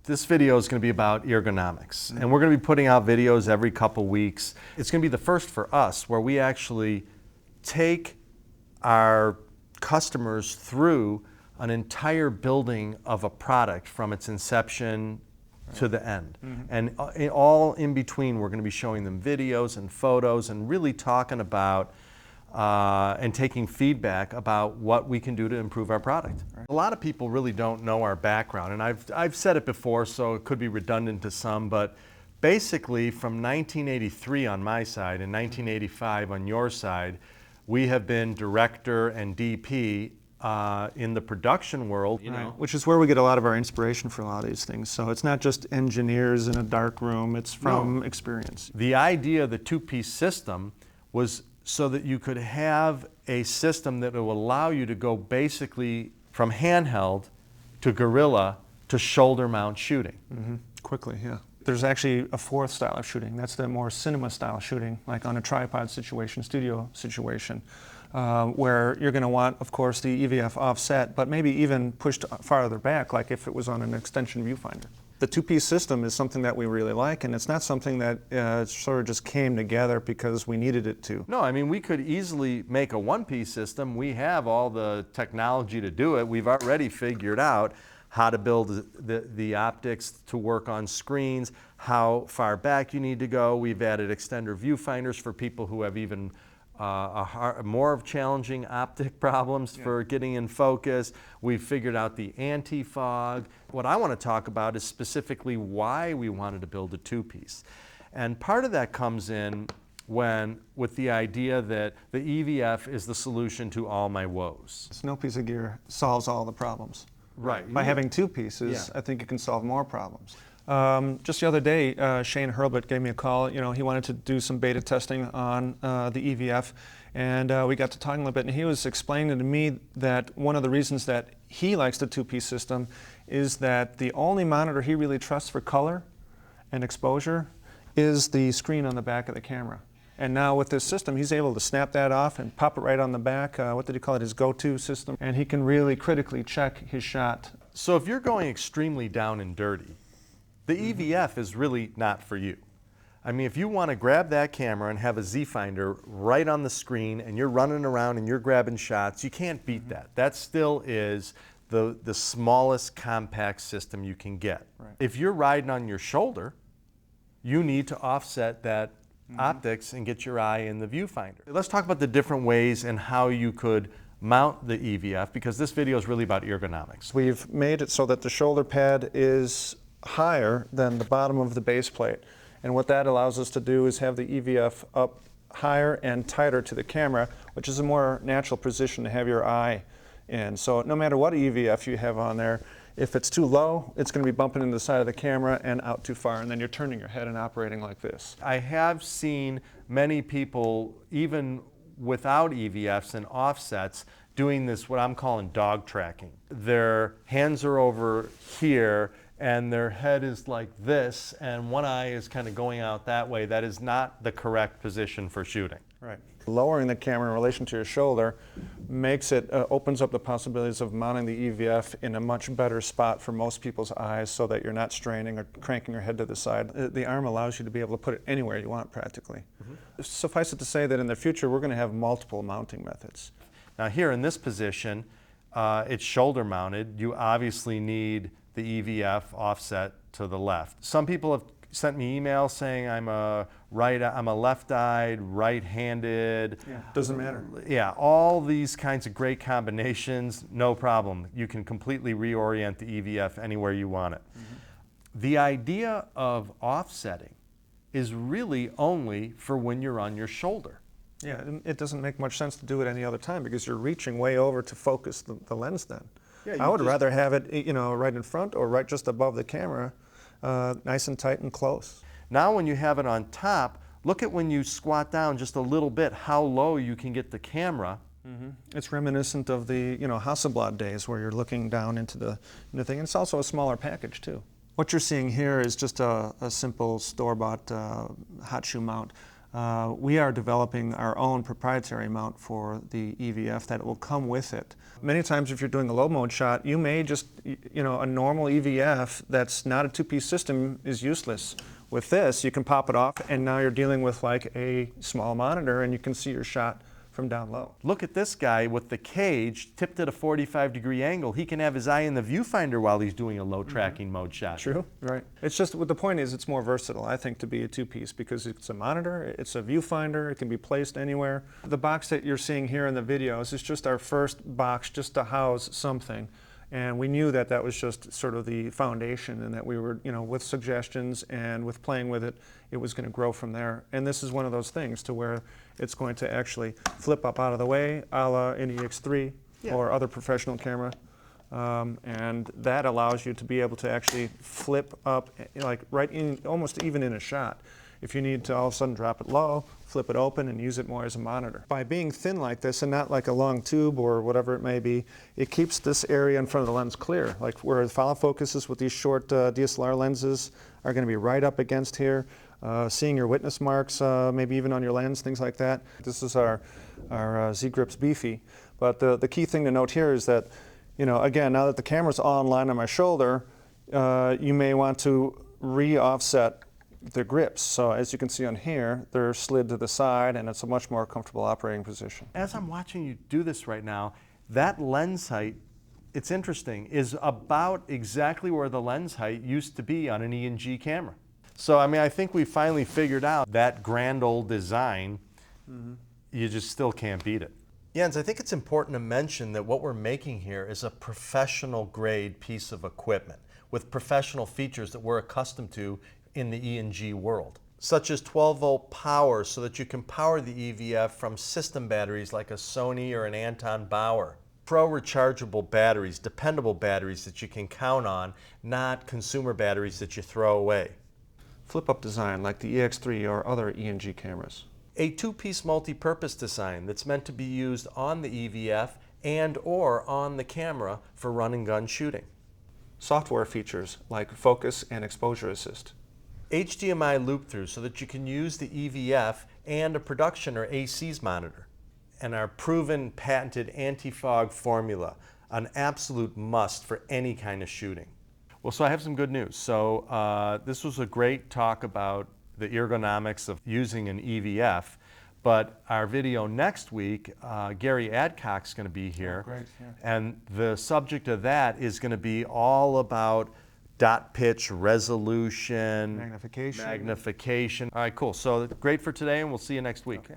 This video is going to be about ergonomics, and we're going to be putting out videos every couple weeks. It's going to be the first for us where we actually take our customers through an entire building of a product from its inception to the end. And all in between, we're going to be showing them videos and photos and really talking about and taking feedback about what we can do to improve our product. A lot of people really don't know our background, and I've said it before, so it could be redundant to some, but basically from 1983 on my side and 1985 on your side, we have been director and DP in the production world, Which is where we get a lot of our inspiration for a lot of these things. So it's not just engineers in a dark room, it's from experience. The idea of the two-piece system was so that you could have a system that will allow you to go basically from handheld to guerrilla to shoulder mount shooting. Quickly, yeah. There's actually a fourth style of shooting. That's the more cinema style shooting, like on a tripod situation, studio situation, where you're going to want, of course, the EVF offset, but maybe even pushed farther back, like if it was on an extension viewfinder. The two-piece system is something that we really like, and it's not something that sort of just came together because we needed it to. No, I mean, we could easily make a one-piece system. We have all the technology to do it. We've already figured out how to build the optics to work on screens, how far back you need to go. We've added extender viewfinders for people who have even more of challenging optic problems for getting in focus. We've figured out the anti-fog. What I want to talk about is specifically why we wanted to build a two-piece. And part of that comes in with the idea that the EVF is the solution to all my woes. No piece of gear solves all the problems. Right. By having two pieces, I think it can solve more problems. Just the other day, Shane Hurlbut gave me a call. You know, he wanted to do some beta testing on the EVF, and we got to talking a little bit, and he was explaining to me that one of the reasons that he likes the two-piece system is that the only monitor he really trusts for color and exposure is the screen on the back of the camera. And now with this system, he's able to snap that off and pop it right on the back. What did he call it? His go-to system. And he can really critically check his shot. So if you're going extremely down and dirty, the EVF is really not for you. I mean, if you want to grab that camera and have a Z-Finder right on the screen and you're running around and you're grabbing shots, you can't beat that. That still is the smallest compact system you can get. Right. If you're riding on your shoulder, you need to offset that optics and get your eye in the viewfinder. Let's talk about the different ways and how you could mount the EVF, because this video is really about ergonomics. We've made it so that the shoulder pad is higher than the bottom of the base plate. And what that allows us to do is have the EVF up higher and tighter to the camera, which is a more natural position to have your eye in. So no matter what EVF you have on there, if it's too low, it's going to be bumping into the side of the camera and out too far, and then you're turning your head and operating like this. I have seen many people, even without EVFs and offsets, doing this, what I'm calling dog tracking. Their hands are over here and their head is like this, and one eye is kind of going out that way. That is not the correct position for shooting. Right. Lowering the camera in relation to your shoulder makes it, opens up the possibilities of mounting the EVF in a much better spot for most people's eyes so that you're not straining or cranking your head to the side. The arm allows you to be able to put it anywhere you want practically. Suffice it to say that in the future we're going to have multiple mounting methods. Now here in this position, it's shoulder mounted. You obviously need the EVF offset to the left. Some people have sent me emails saying I'm a left-eyed, right-handed. Yeah, doesn't matter. Yeah, all these kinds of great combinations, no problem. You can completely reorient the EVF anywhere you want it. The idea of offsetting is really only for when you're on your shoulder. Yeah, it doesn't make much sense to do it any other time because you're reaching way over to focus the lens then. Yeah, I would rather have it, you know, right in front or right just above the camera, nice and tight and close. Now when you have it on top, look at when you squat down just a little bit, how low you can get the camera. It's reminiscent of the, you know, Hasselblad days where you're looking down into the thing. And it's also a smaller package too. What you're seeing here is just a simple store-bought hot shoe mount. We are developing our own proprietary mount for the EVF that will come with it. Many times if you're doing a low mode shot, you may just, a normal EVF that's not a two-piece system is useless. With this, you can pop it off and now you're dealing with like a small monitor and you can see your shot from down low. Look at this guy with the cage tipped at a 45-degree angle. He can have his eye in the viewfinder while he's doing a low tracking mode shot. True, right. It's just, the point is it's more versatile, I think, to be a two-piece because it's a monitor, it's a viewfinder, it can be placed anywhere. The box that you're seeing here in the videos is just our first box just to house something. And we knew that that was just sort of the foundation and that we were, with suggestions and with playing with it, it was going to grow from there. And this is one of those things to where it's going to actually flip up out of the way, a la an EX3 or other professional camera. And that allows you to be able to actually flip up, like right in, almost even in a shot. If you need to all of a sudden drop it low, flip it open and use it more as a monitor. By being thin like this and not like a long tube or whatever it may be, it keeps this area in front of the lens clear. Like where the follow focuses with these short DSLR lenses are going to be right up against here. Seeing your witness marks, maybe even on your lens, things like that. This is our Z-Grips Beefy. But the key thing to note here is that, again, now that the camera's all in line on my shoulder, you may want to re-offset the grips. So as you can see on here, they're slid to the side and it's a much more comfortable operating position. As I'm watching you do this right now, that lens height, it's interesting, is about exactly where the lens height used to be on an E&G camera. So I think we finally figured out that grand old design, you just still can't beat it. Jens, I think it's important to mention that what we're making here is a professional grade piece of equipment with professional features that we're accustomed to in the E&G world, such as 12-volt power so that you can power the EVF from system batteries like a Sony or an Anton Bauer. Pro rechargeable batteries, dependable batteries that you can count on, not consumer batteries that you throw away. Flip-up design like the EX3 or other E&G cameras. A two-piece multi-purpose design that's meant to be used on the EVF and or on the camera for run and gun shooting. Software features like focus and exposure assist. HDMI loop-through so that you can use the EVF and a production or AC's monitor. And our proven patented anti-fog formula, an absolute must for any kind of shooting. Well, so I have some good news. So this was a great talk about the ergonomics of using an EVF, but our video next week, Gary Adcock's going to be here. Oh, great, yeah. And the subject of that is going to be all about dot pitch, resolution, Magnification. All right, cool. So great for today, and we'll see you next week. Okay.